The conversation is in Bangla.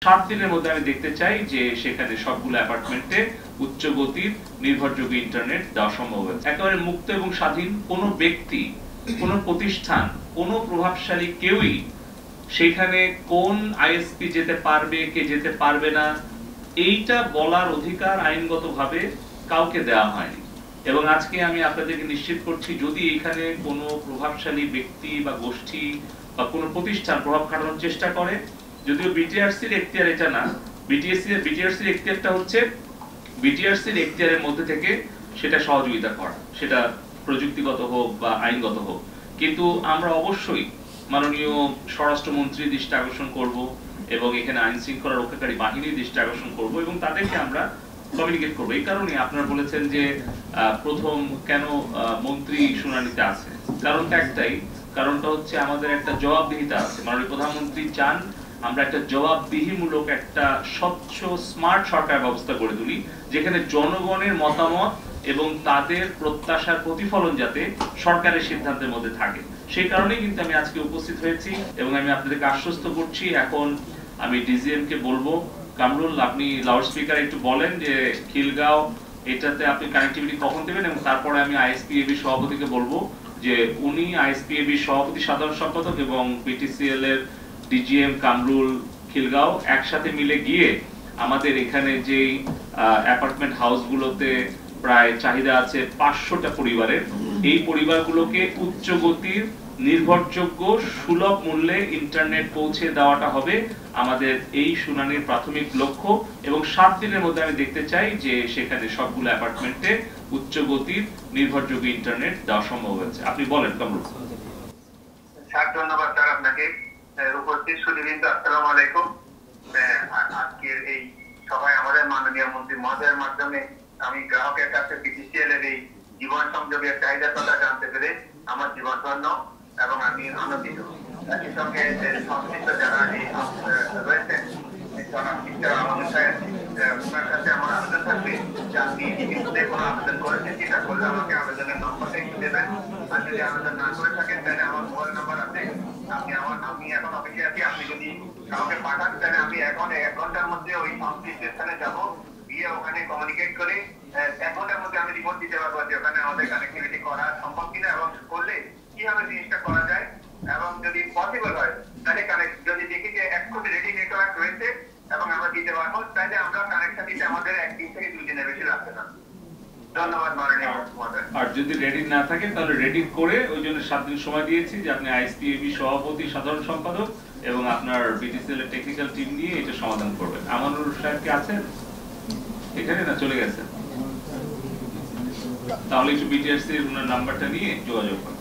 7 দিনের মধ্যে আমি দেখতে চাই যে সেখানে সবগুলো অ্যাপার্টমেন্টে উচ্চ গতির নির্ভরযোগ্য ইন্টারনেট দেওয়া সম্ভব হয়েছে। একেবারে মুক্ত এবং স্বাধীন, কোনো ব্যক্তি, কোনো প্রতিষ্ঠান, কোনো প্রভাবশালী কেউই সেখানে কোন আইএসপি যেতে পারবে, কে যেতে পারবে না, এইটা বলার অধিকার আইনগতভাবে কাউকে দেওয়া হয়নি। এবং আজকে আমি আপনাদেরকে নিশ্চিত করছি, যদি এখানে কোনো প্রভাবশালী ব্যক্তি বা গোষ্ঠী বা কোনো প্রতিষ্ঠান প্রভাব খাটানোর চেষ্টা করে, যদিও বিটিআরসির এখতিয়ার এটা না, বিটিআরসির এখতিয়ারটা হচ্ছে বিটিআরসির এখতিয়ারের মধ্যে থেকে সেটা সহযোগিতা করা, সেটা প্রযুক্তিগত হোক বা আইনগত হোক। কিন্তু আমরা অবশ্যই মাননীয় স্বরাষ্ট্রমন্ত্রীর দৃষ্টি আকর্ষণ করব এবং এখানে আইন শৃঙ্খলা রক্ষাকারী বাহিনীর দৃষ্টি আকর্ষণ করব এবং তাদেরকে আমরা কমিউনিকেট করবো। এই কারণে আপনারা বলেছেন যে প্রথম কেন মন্ত্রী শুনানিতে আছে, কারণটা একটাই, কারণটা হচ্ছে আমাদের একটা জবাবদিহিতা আছে। মাননীয় প্রধানমন্ত্রী চান আমরা একটা জবাবদিহিমূলক, একটা স্বচ্ছ স্মার্ট সরকার ব্যবস্থা গড়ে তুলি, যেখানে জনগণের মতামত এবং তাদের প্রত্যাশার প্রতিফলন যাতে সরকারের সিদ্ধান্তের মধ্যে থাকে। সেই কারণেই কিন্তু আমি আজকে উপস্থিত হয়েছি এবং আমি আপনাদেরকে আশ্বস্ত করছি, এখন আমি ডিজিএম কে বলবো, কামরুল আপনি লাউড স্পিকার একটু বলেন যে খিলগাঁও এটাতে আপনি কানেক্টিভিটি কখন দেবেন, এবং তারপরে আমি আইএসপিএবি সভাপতিকে বলবো যে উনি আইএসপিএবি সভাপতি, সাধারণ সম্পাদক এবং বিটিসিএল এর ডিজিএম কামরুল খিলগাঁও একসাথে মিলে গিয়ে আমাদের এখানে যেই অ্যাপার্টমেন্ট হাউসগুলোতে প্রায় চাহিদা আছে 500টা পরিবারের, এই পরিবারগুলোকে উচ্চ গতির নির্ভরযোগ্য সুলভ মূল্যে ইন্টারনেট পৌঁছে দেওয়াটা হবে আমাদের এই শুনানির প্রাথমিক লক্ষ্য। এবং 7 দিনের মধ্যে আমি দেখতে চাই যে সেখানে সবগুলো অ্যাপার্টমেন্টে উচ্চ গতির নির্ভরযোগ্য ইন্টারনেট দেওয়া সম্ভব হয়েছে। আপনি বলেন কামরুল। স্যার ধন্যবাদ স্যার আপনাকে। উপস্থিত সুধীবৃন্দ আসসালামু আলাইকুম। আজকের এই সভায় আমাদের মাননীয় মন্ত্রী মহোদয়ের মাধ্যমে আমি গ্রাহকের কাছে বিটিসিএল এর এই জীবন সংযোগের চাহিদার কথা জানতে পেরে আমার জীবন ধন্য এবং আমি আনন্দিত। একই সঙ্গে সংশ্লিষ্ট যারা রয়েছেন, ওনার কাছে আমার আবেদন থাকবে যে আপনি ইতিমধ্যে কোনো আবেদন করেছেন কিনা, করলে আমাকে আবেদনের নম্বরটা একটু দেবেন। আর যদি আবেদন না করে থাকেন তাহলে আমার মোবাইল নাম্বার আছে, আমি এখন অফিসে আছি, আপনি যদি কাউকে পাঠান তাহলে আমি এখন 1 ঘন্টার মধ্যে ওই সংশ্লিষ্ট স্থানে যাবো, গিয়ে ওখানে কমিউনিকেট করে 1 ঘন্টার মধ্যে আমি রিপোর্ট দিতে পারবো যে ওখানে আমাদের কানেক্টিভিটি করা সম্ভব কিনা এবং করলে কিভাবে জিনিসটা করা যায়। এবং যদি পসিবল হয় তাহলে যদি দেখি যে এক্ষুনি রেডি নেটওয়ার্ক রয়েছে এবং আমরা দিতে পারবো, তাহলে আমরা কানেকশন দিতে আমাদের 1 দিন থেকে 2 দিনের বেশি লাগবে না। ধন্যবাদ মাননীয় মহোদয়। আর যদি রেডি না থাকে তাহলে রেডি করে, ওই জন্য 7 দিন সময় দিয়েছি যে আপনি আইএসপিএবি সভাপতি, সাধারণ সম্পাদক এবং আপনার বিটিসিএল এর টেকনিক্যাল টিম নিয়ে এটা সমাধান করবেন। আমানুর সাহেব কি আছেন এখানে, না চলে গেছেন? তাহলে একটু বিটিআরসি এর নাম্বারটা নিয়ে যোগাযোগ করুন।